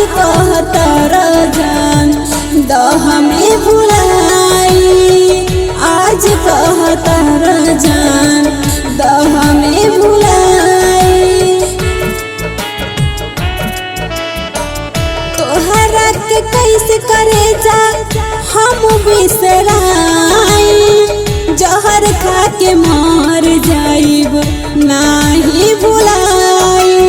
कहता रजान द हमें भुलाई, आज कहता रजान द हमें भुलाई। तोहरा के कैसे करे जा हम बिसराई, जहर खा के मर जाइब नाही भुलाई।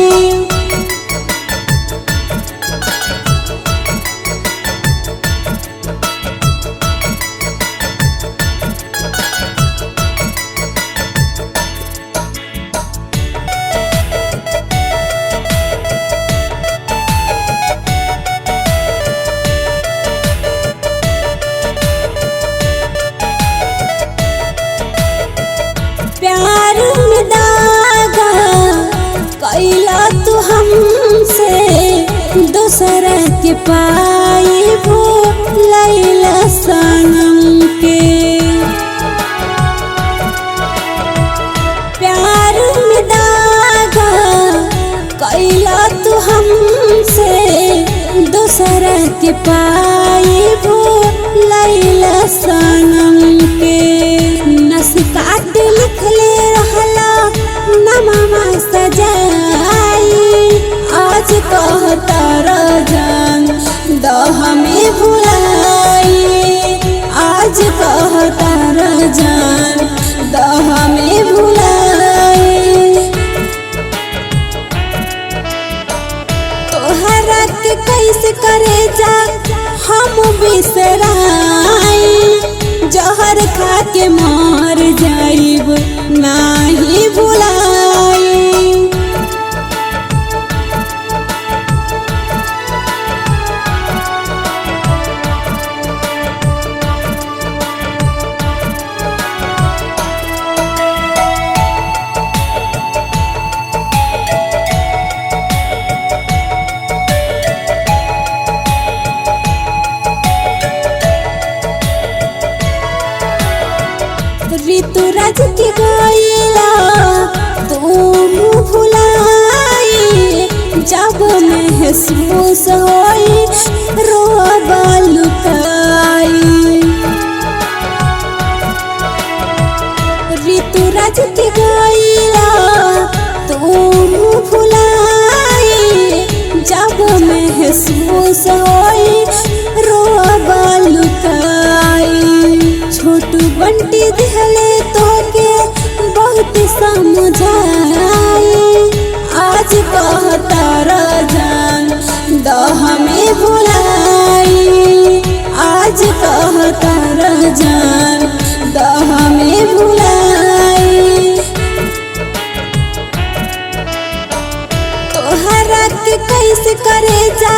प्यार में दागा कैला तू हमसे, दूसरा के पाई भूलैला सनम के। प्यार में दागा कैला तू हमसे, दूसरा के पाई भूलैला सनम के। नस काट लिखले रहला नमवा सजाई, आज कहता रजान द हमें भुलाई, आज कहता रजान द हमें भुलाई। तोहरा के कैसे करे जा हम बिसराई, जहर खा के मर जाइब नाही भुलाई। ऋतुराज के गईला तू भुलाई, जब महसूस होई रोबा लुकाई। ऋतुराज के गईला तू भुलाई, जब महसूस होई रोबा लुकाई। छोटू बंटी दिहले तोके बहुत समझाई, आज कहता रजान द हमें भुलाई, आज कहता रजान द हमें भुलाई। तोहरा के कैसे करे जा